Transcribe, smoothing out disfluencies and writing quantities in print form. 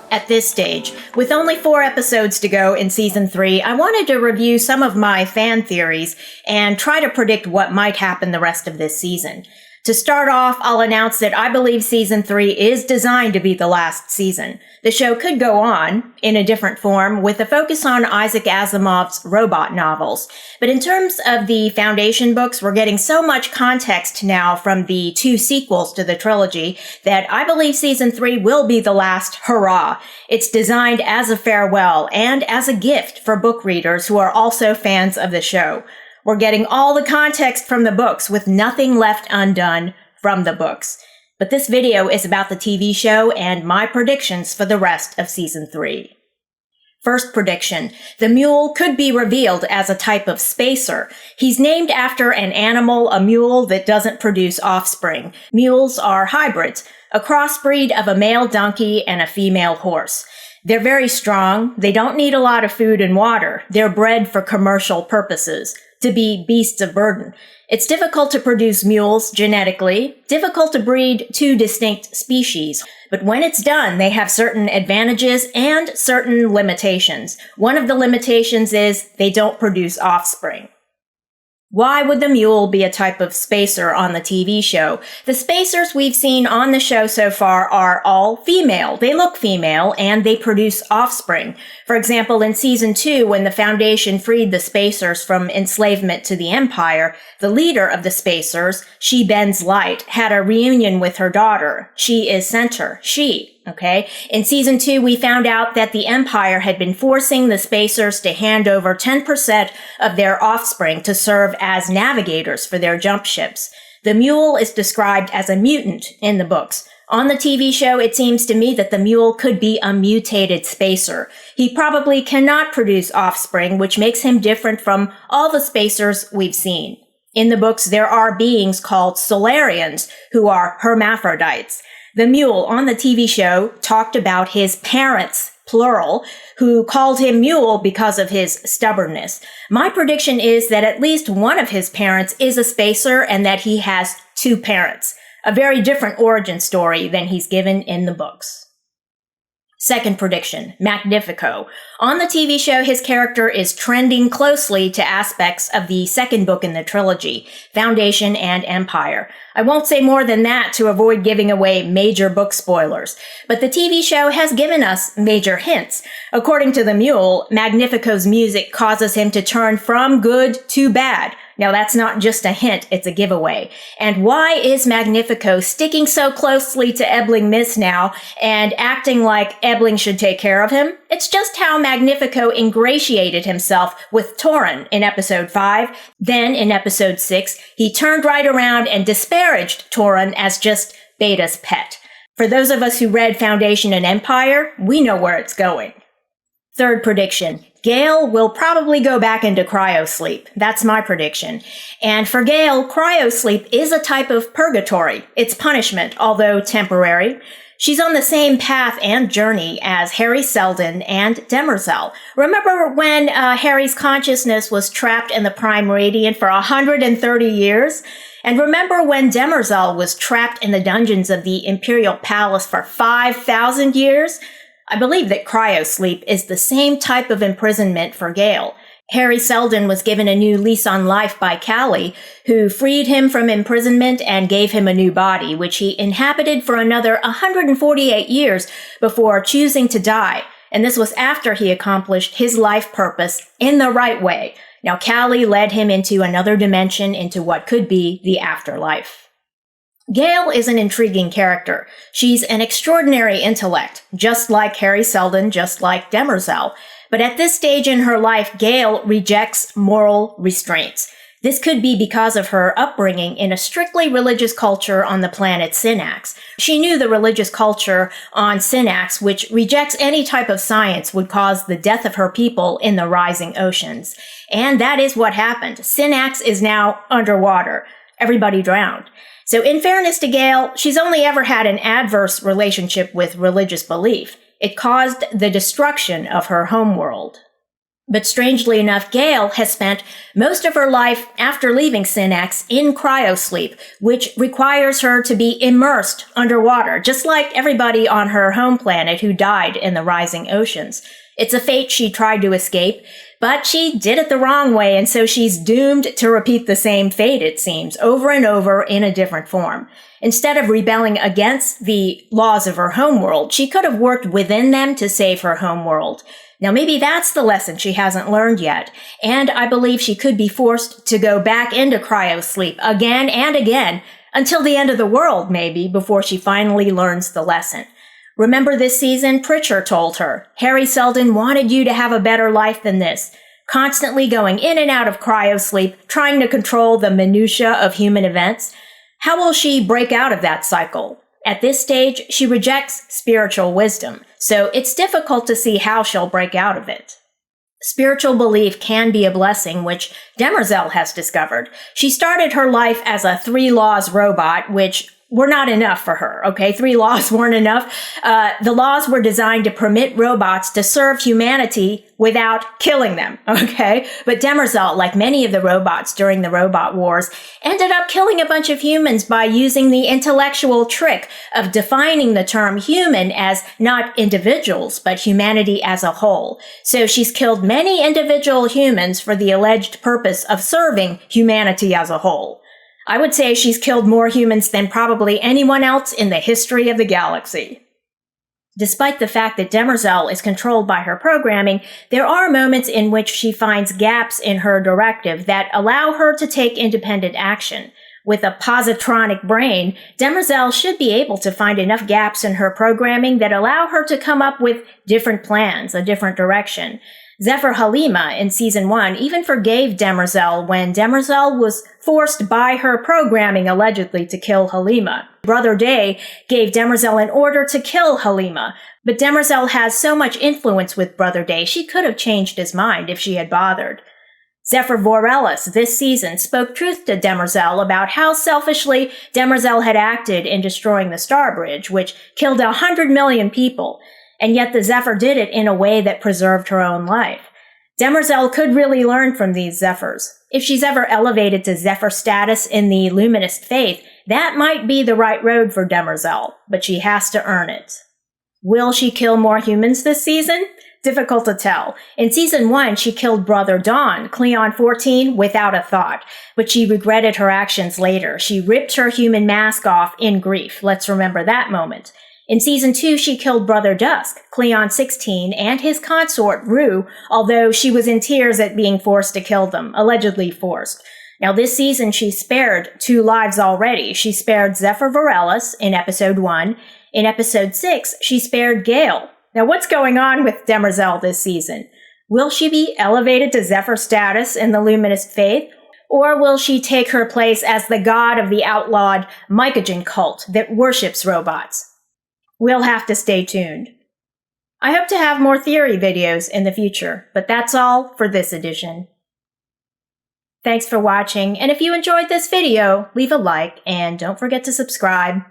At this stage, with only 4 episodes to go in Season 3, I wanted to review some of my fan theories and try to predict what might happen the rest of this season. To start off, I'll announce that I believe Season 3 is designed to be the last season. The show could go on, in a different form, with a focus on Isaac Asimov's robot novels. But in terms of the Foundation books, we're getting so much context now from the 2 sequels to the trilogy that I believe Season 3 will be the last hurrah. It's designed as a farewell and as a gift for book readers who are also fans of the show. We're getting all the context from the books with nothing left undone from the books. But this video is about the TV show and my predictions for the rest of Season 3. First prediction, the Mule could be revealed as a type of spacer. He's named after an animal, a mule that doesn't produce offspring. Mules are hybrids, a crossbreed of a male donkey and a female horse. They're very strong. They don't need a lot of food and water. They're bred for commercial purposes, to be beasts of burden. It's difficult to produce mules genetically, difficult to breed 2 distinct species. But when it's done, they have certain advantages and certain limitations. One of the limitations is they don't produce offspring. Why would the mule be a type of spacer on the TV show? The spacers we've seen on the show so far are all female. They look female and they produce offspring. For example, in Season 2, when the Foundation freed the spacers from enslavement to the Empire, the leader of the spacers, She Bends Light, had a reunion with her daughter. She is Center. Okay? In Season 2, we found out that the Empire had been forcing the spacers to hand over 10% of their offspring to serve as navigators for their jump ships. The Mule is described as a mutant in the books. On the TV show, it seems to me that the Mule could be a mutated spacer. He probably cannot produce offspring, which makes him different from all the spacers we've seen. In the books, there are beings called Solarians, who are hermaphrodites. The Mule on the TV show talked about his parents, plural, who called him Mule because of his stubbornness. My prediction is that at least one of his parents is a spacer and that he has 2 parents. A very different origin story than he's given in the books. Second prediction, Magnifico. On the TV show, his character is trending closely to aspects of the second book in the trilogy, Foundation and Empire. I won't say more than that to avoid giving away major book spoilers, but the TV show has given us major hints. According to the Mule, Magnifico's music causes him to turn from good to bad. Now, that's not just a hint, it's a giveaway. And why is Magnifico sticking so closely to Ebbling Miss now and acting like Ebbling should take care of him? It's just how Magnifico ingratiated himself with Torrhen in Episode 5. Then, in Episode 6, he turned right around and disparaged Torrhen as just Beta's pet. For those of us who read Foundation and Empire, we know where it's going. Third prediction, Gaal will probably go back into cryosleep. That's my prediction. And for Gaal, cryosleep is a type of purgatory. It's punishment, although temporary. She's on the same path and journey as Hari Seldon and Demerzel. Remember when Hari's consciousness was trapped in the Prime Radiant for 130 years? And remember when Demerzel was trapped in the dungeons of the Imperial Palace for 5,000 years? I believe that cryosleep is the same type of imprisonment for Gaal. Hari Seldon was given a new lease on life by Callie, who freed him from imprisonment and gave him a new body, which he inhabited for another 148 years before choosing to die. And this was after he accomplished his life purpose in the right way. Now, Callie led him into another dimension, into what could be the afterlife. Gaal is an intriguing character. She's an extraordinary intellect, just like Hari Seldon, just like Demerzel. But at this stage in her life, Gaal rejects moral restraints. This could be because of her upbringing in a strictly religious culture on the planet Synax. She knew the religious culture on Synax, which rejects any type of science, would cause the death of her people in the rising oceans. And that is what happened. Synax is now underwater. Everybody drowned. So in fairness to Gaal, she's only ever had an adverse relationship with religious belief. It caused the destruction of her homeworld. But strangely enough, Gaal has spent most of her life after leaving Synnax in cryosleep, which requires her to be immersed underwater, just like everybody on her home planet who died in the rising oceans. It's a fate she tried to escape, but she did it the wrong way, and so she's doomed to repeat the same fate, it seems, over and over in a different form. Instead of rebelling against the laws of her homeworld, she could have worked within them to save her homeworld. Now, maybe that's the lesson she hasn't learned yet, and I believe she could be forced to go back into cryosleep again and again, until the end of the world, maybe, before she finally learns the lesson. Remember this season, Pritchard told her, Hari Seldon wanted you to have a better life than this, constantly going in and out of cryosleep, trying to control the minutiae of human events. How will she break out of that cycle? At this stage, she rejects spiritual wisdom, so it's difficult to see how she'll break out of it. Spiritual belief can be a blessing, which Demerzel has discovered. She started her life as a 3 laws robot, which were not enough for her, okay? 3 laws weren't enough. The laws were designed to permit robots to serve humanity without killing them, okay? But Demerzel, like many of the robots during the Robot Wars, ended up killing a bunch of humans by using the intellectual trick of defining the term human as not individuals, but humanity as a whole. So she's killed many individual humans for the alleged purpose of serving humanity as a whole. I would say she's killed more humans than probably anyone else in the history of the galaxy. Despite the fact that Demerzel is controlled by her programming, there are moments in which she finds gaps in her directive that allow her to take independent action. With a positronic brain, Demerzel should be able to find enough gaps in her programming that allow her to come up with different plans, a different direction. Zephyr Halima in Season 1 even forgave Demerzel when Demerzel was forced by her programming allegedly to kill Halima. Brother Day gave Demerzel an order to kill Halima, but Demerzel has so much influence with Brother Day she could have changed his mind if she had bothered. Zephyr Vorelis this season spoke truth to Demerzel about how selfishly Demerzel had acted in destroying the Star Bridge, which killed 100 million people. And yet the Zephyr did it in a way that preserved her own life. Demerzel could really learn from these Zephyrs. If she's ever elevated to Zephyr status in the Luminist faith, that might be the right road for Demerzel, but she has to earn it. Will she kill more humans this season? Difficult to tell. In Season 1, she killed Brother Dawn, Cleon 14, without a thought, but she regretted her actions later. She ripped her human mask off in grief. Let's remember that moment. In Season 2, she killed Brother Dusk, Cleon 16, and his consort, Rue, although she was in tears at being forced to kill them, allegedly forced. Now this season, she spared 2 lives already. She spared Zephyr Vorelis in Episode 1. In Episode 6, she spared Gaal. Now what's going on with Demerzel this season? Will she be elevated to Zephyr status in the Luminist faith? Or will she take her place as the god of the outlawed Mycogen cult that worships robots? We'll have to stay tuned. I hope to have more theory videos in the future, but that's all for this edition. Thanks for watching, and if you enjoyed this video, leave a like and don't forget to subscribe.